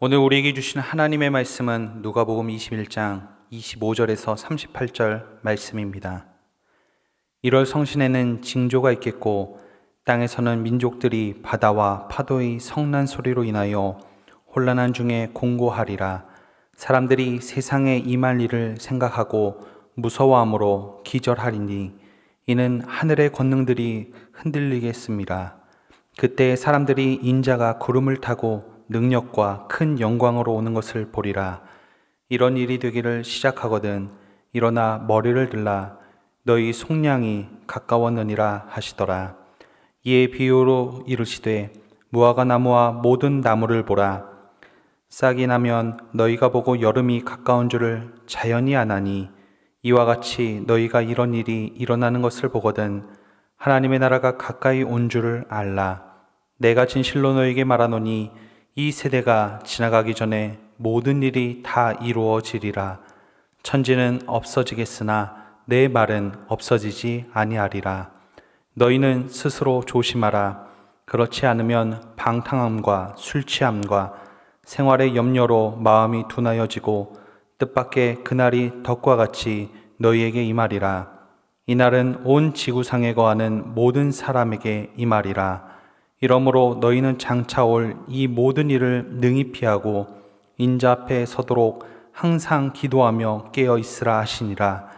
오늘 우리에게 주신 하나님의 말씀은 누가복음 21장 25절에서 38절 말씀입니다. 1월 성신에는 징조가 있겠고 땅에서는 민족들이 바다와 파도의 성난 소리로 인하여 혼란한 중에 공고하리라. 사람들이 세상에 임할 일을 생각하고 무서워함으로 기절하리니 이는 하늘의 권능들이 흔들리겠습니다. 그때 사람들이 인자가 구름을 타고 능력과 큰 영광으로 오는 것을 보리라. 이런 일이 되기를 시작하거든 일어나 머리를 들라 너희 속량이 가까웠느니라 하시더라. 이에 비유로 이르시되 무화과 나무와 모든 나무를 보라. 싹이 나면 너희가 보고 여름이 가까운 줄을 자연히 아나니 이와 같이 너희가 이런 일이 일어나는 것을 보거든 하나님의 나라가 가까이 온 줄을 알라. 내가 진실로 너희에게 말하노니 이 세대가 지나가기 전에 모든 일이 다 이루어지리라. 천지는 없어지겠으나 내 말은 없어지지 아니하리라. 너희는 스스로 조심하라. 그렇지 않으면 방탕함과 술 취함과 생활의 염려로 마음이 둔하여지고 뜻밖의 그날이 덕과 같이 너희에게 임하리라. 이날은 온 지구상에 거하는 모든 사람에게 임하리라. 이러므로 너희는 장차 올 이 모든 일을 능히 피하고 인자 앞에 서도록 항상 기도하며 깨어 있으라 하시니라.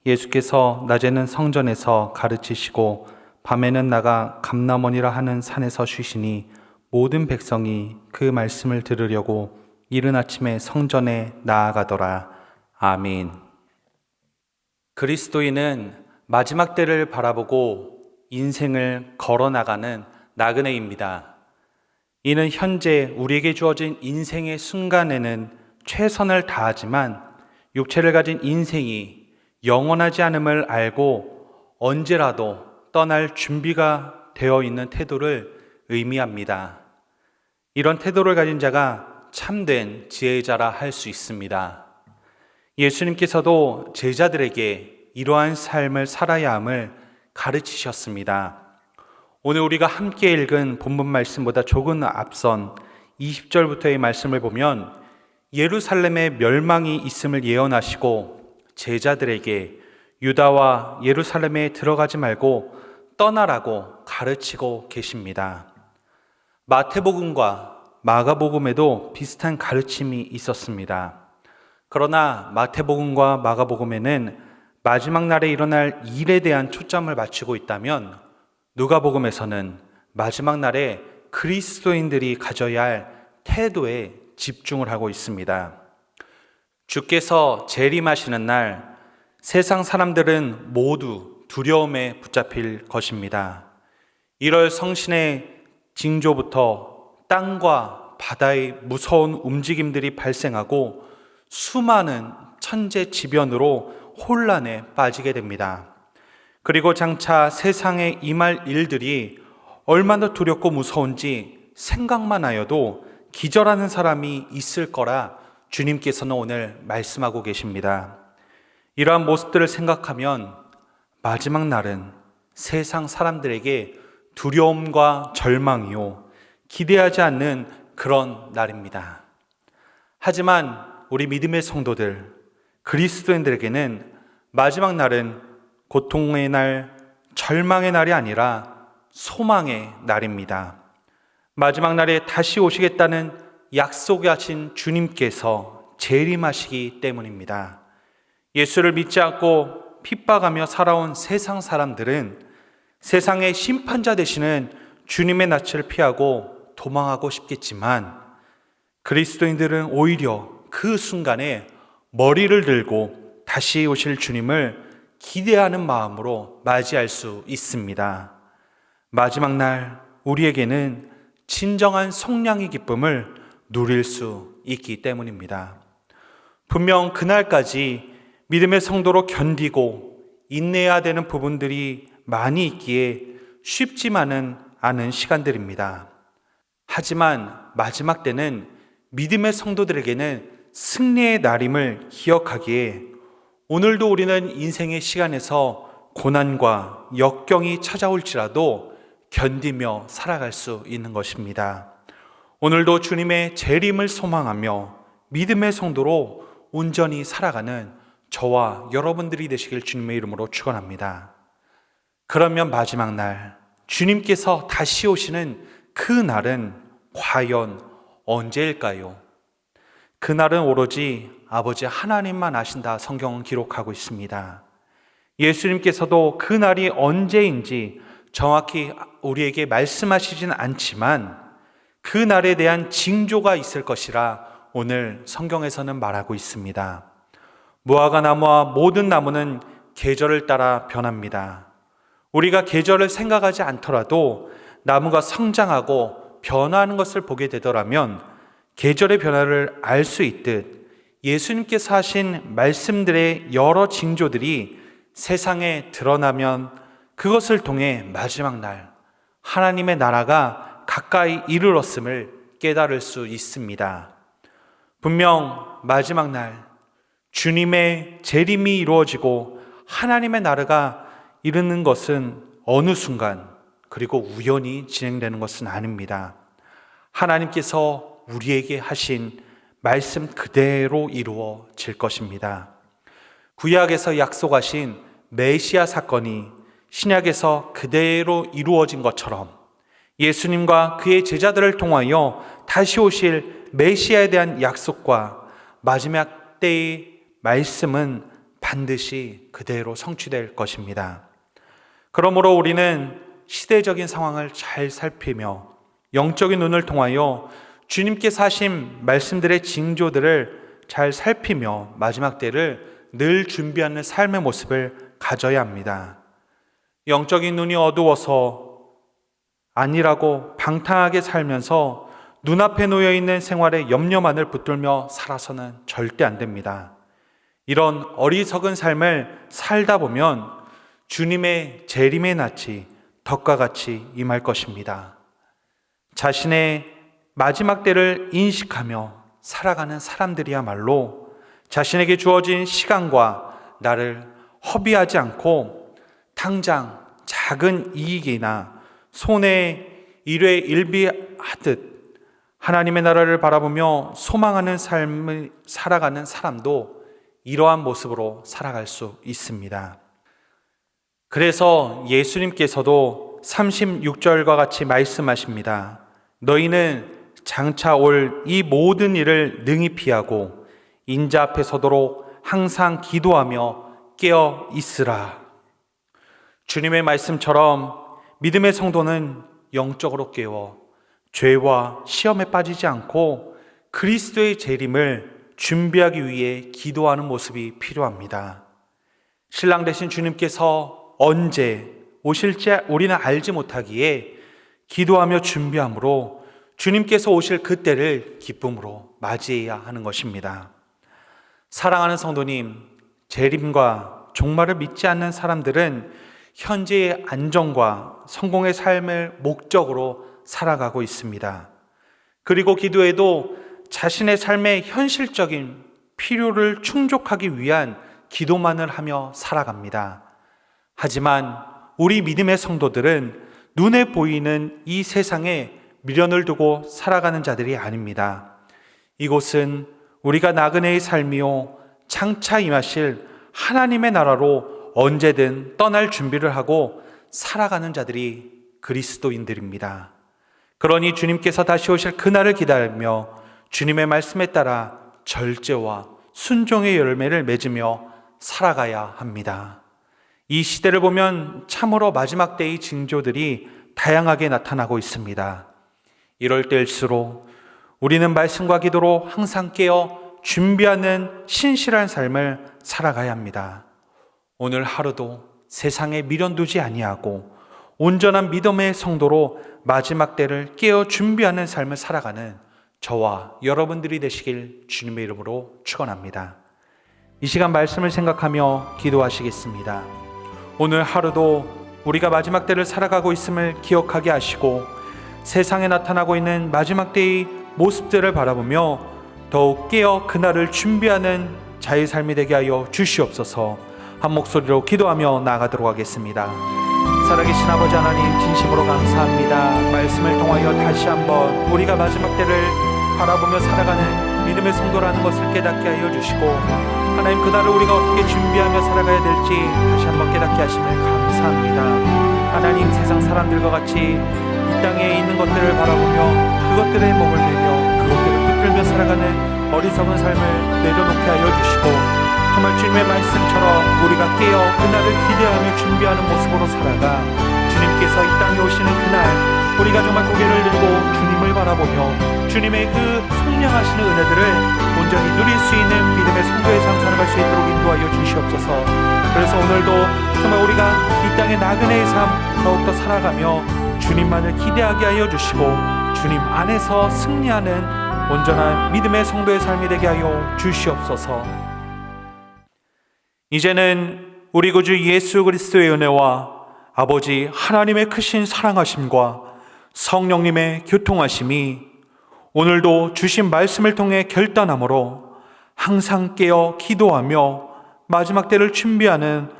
예수께서 낮에는 성전에서 가르치시고 밤에는 나가 감람원이라 하는 산에서 쉬시니 모든 백성이 그 말씀을 들으려고 이른 아침에 성전에 나아가더라. 아멘. 그리스도인은 마지막 때를 바라보고 인생을 걸어나가는 나그네입니다. 이는 현재 우리에게 주어진 인생의 순간에는 최선을 다하지만 육체를 가진 인생이 영원하지 않음을 알고 언제라도 떠날 준비가 되어 있는 태도를 의미합니다. 이런 태도를 가진 자가 참된 지혜자라 할 수 있습니다. 예수님께서도 제자들에게 이러한 삶을 살아야 함을 가르치셨습니다. 오늘 우리가 함께 읽은 본문 말씀보다 조금 앞선 20절부터의 말씀을 보면 예루살렘의 멸망이 있음을 예언하시고 제자들에게 유다와 예루살렘에 들어가지 말고 떠나라고 가르치고 계십니다. 마태복음과 마가복음에도 비슷한 가르침이 있었습니다. 그러나 마태복음과 마가복음에는 마지막 날에 일어날 일에 대한 초점을 맞추고 있다면 누가복음에서는 마지막 날에 그리스도인들이 가져야 할 태도에 집중을 하고 있습니다. 주께서 재림하시는 날 세상 사람들은 모두 두려움에 붙잡힐 것입니다. 1월 성신의 징조부터 땅과 바다의 무서운 움직임들이 발생하고 수많은 천재지변으로 혼란에 빠지게 됩니다. 그리고 장차 세상에 임할 일들이 얼마나 두렵고 무서운지 생각만 하여도 기절하는 사람이 있을 거라 주님께서는 오늘 말씀하고 계십니다. 이러한 모습들을 생각하면 마지막 날은 세상 사람들에게 두려움과 절망이요, 기대하지 않는 그런 날입니다. 하지만 우리 믿음의 성도들, 그리스도인들에게는 마지막 날은 고통의 날, 절망의 날이 아니라 소망의 날입니다. 마지막 날에 다시 오시겠다는 약속하신 주님께서 재림하시기 때문입니다. 예수를 믿지 않고 핍박하며 살아온 세상 사람들은 세상의 심판자 되시는 주님의 낯을 피하고 도망하고 싶겠지만 그리스도인들은 오히려 그 순간에 머리를 들고 다시 오실 주님을 기대하는 마음으로 맞이할 수 있습니다. 마지막 날 우리에게는 진정한 속량의 기쁨을 누릴 수 있기 때문입니다. 분명 그날까지 믿음의 성도로 견디고 인내해야 되는 부분들이 많이 있기에 쉽지만은 않은 시간들입니다. 하지만 마지막 때는 믿음의 성도들에게는 승리의 날임을 기억하기에 오늘도 우리는 인생의 시간에서 고난과 역경이 찾아올지라도 견디며 살아갈 수 있는 것입니다. 오늘도 주님의 재림을 소망하며 믿음의 성도로 온전히 살아가는 저와 여러분들이 되시길 주님의 이름으로 축원합니다. 그러면 마지막 날 주님께서 다시 오시는 그 날은 과연 언제일까요? 그날은 오로지 아버지 하나님만 아신다 성경은 기록하고 있습니다. 예수님께서도 그 날이 언제인지 정확히 우리에게 말씀하시진 않지만 그 날에 대한 징조가 있을 것이라 오늘 성경에서는 말하고 있습니다. 무화과 나무와 모든 나무는 계절을 따라 변합니다. 우리가 계절을 생각하지 않더라도 나무가 성장하고 변화하는 것을 보게 되더라면 계절의 변화를 알 수 있듯 예수님께서 하신 말씀들의 여러 징조들이 세상에 드러나면 그것을 통해 마지막 날 하나님의 나라가 가까이 이르렀음을 깨달을 수 있습니다. 분명 마지막 날 주님의 재림이 이루어지고 하나님의 나라가 이르는 것은 어느 순간 그리고 우연히 진행되는 것은 아닙니다. 하나님께서 우리에게 하신 말씀 그대로 이루어질 것입니다. 구약에서 약속하신 메시아 사건이 신약에서 그대로 이루어진 것처럼 예수님과 그의 제자들을 통하여 다시 오실 메시아에 대한 약속과 마지막 때의 말씀은 반드시 그대로 성취될 것입니다. 그러므로 우리는 시대적인 상황을 잘 살피며 영적인 눈을 통하여 주님께서 하신 말씀들의 징조들을 잘 살피며 마지막 때를 늘 준비하는 삶의 모습을 가져야 합니다. 영적인 눈이 어두워서 아니라고 방탕하게 살면서 눈앞에 놓여있는 생활에 염려만을 붙들며 살아서는 절대 안 됩니다. 이런 어리석은 삶을 살다 보면 주님의 재림의 낯이 덕과 같이 임할 것입니다. 자신의 마지막 때를 인식하며 살아가는 사람들이야말로 자신에게 주어진 시간과 나를 허비하지 않고 당장 작은 이익이나 손에 일회일비하듯 하나님의 나라를 바라보며 소망하는 삶을 살아가는 사람도 이러한 모습으로 살아갈 수 있습니다. 그래서 예수님께서도 36절과 같이 말씀하십니다. 너희는 장차 올 이 모든 일을 능히 피하고 인자 앞에 서도록 항상 기도하며 깨어 있으라. 주님의 말씀처럼 믿음의 성도는 영적으로 깨어 죄와 시험에 빠지지 않고 그리스도의 재림을 준비하기 위해 기도하는 모습이 필요합니다. 신랑 되신 주님께서 언제 오실지 우리는 알지 못하기에 기도하며 준비함으로 주님께서 오실 그때를 기쁨으로 맞이해야 하는 것입니다. 사랑하는 성도님, 재림과 종말을 믿지 않는 사람들은 현재의 안정과 성공의 삶을 목적으로 살아가고 있습니다. 그리고 기도에도 자신의 삶의 현실적인 필요를 충족하기 위한 기도만을 하며 살아갑니다. 하지만 우리 믿음의 성도들은 눈에 보이는 이 세상에 미련을 두고 살아가는 자들이 아닙니다. 이곳은 우리가 나그네의 삶이요 장차 임하실 하나님의 나라로 언제든 떠날 준비를 하고 살아가는 자들이 그리스도인들입니다. 그러니 주님께서 다시 오실 그날을 기다리며 주님의 말씀에 따라 절제와 순종의 열매를 맺으며 살아가야 합니다. 이 시대를 보면 참으로 마지막 때의 징조들이 다양하게 나타나고 있습니다. 이럴 때일수록 우리는 말씀과 기도로 항상 깨어 준비하는 신실한 삶을 살아가야 합니다. 오늘 하루도 세상에 미련 두지 아니하고 온전한 믿음의 성도로 마지막 때를 깨어 준비하는 삶을 살아가는 저와 여러분들이 되시길 주님의 이름으로 축원합니다. 이 시간 말씀을 생각하며 기도하시겠습니다. 오늘 하루도 우리가 마지막 때를 살아가고 있음을 기억하게 하시고 세상에 나타나고 있는 마지막 때의 모습들을 바라보며 더욱 깨어 그날을 준비하는 자의 삶이 되게 하여 주시옵소서. 한 목소리로 기도하며 나아가도록 하겠습니다. 살아계신 아버지 하나님, 진심으로 감사합니다. 말씀을 통하여 다시 한번 우리가 마지막 때를 바라보며 살아가는 믿음의 성도라는 것을 깨닫게 하여 주시고, 하나님, 그날을 우리가 어떻게 준비하며 살아가야 될지 다시 한번 깨닫게 하심을 감사합니다. 하나님, 세상 사람들과 같이 이 땅에 있는 것들을 바라보며 그것들에 목을 매며 그것들을 붙들며 살아가는 어리석은 삶을 내려놓게 하여 주시고, 정말 주님의 말씀처럼 우리가 깨어 그날을 기대하며 준비하는 모습으로 살아가 주님께서 이 땅에 오시는 그날 우리가 정말 고개를 들고 주님을 바라보며 주님의 그 속량하시는 은혜들을 온전히 누릴 수 있는 믿음의 성도의 삶 살아갈 수 있도록 인도하여 주시옵소서. 그래서 오늘도 정말 우리가 이 땅의 나그네의 삶 더욱더 살아가며 주님만을 기대하게 하여 주시고, 주님 안에서 승리하는 온전한 믿음의 성도의 삶이 되게 하여 주시옵소서. 이제는 우리 구주 예수 그리스도의 은혜와 아버지 하나님의 크신 사랑하심과 성령님의 교통하심이 오늘도 주신 말씀을 통해 결단함으로 항상 깨어 기도하며 마지막 때를 준비하는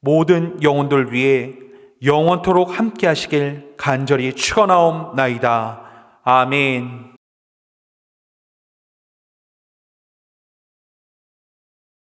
모든 영혼들 위해 영원토록 함께 하시길 간절히 축원하옵나이다. 아멘.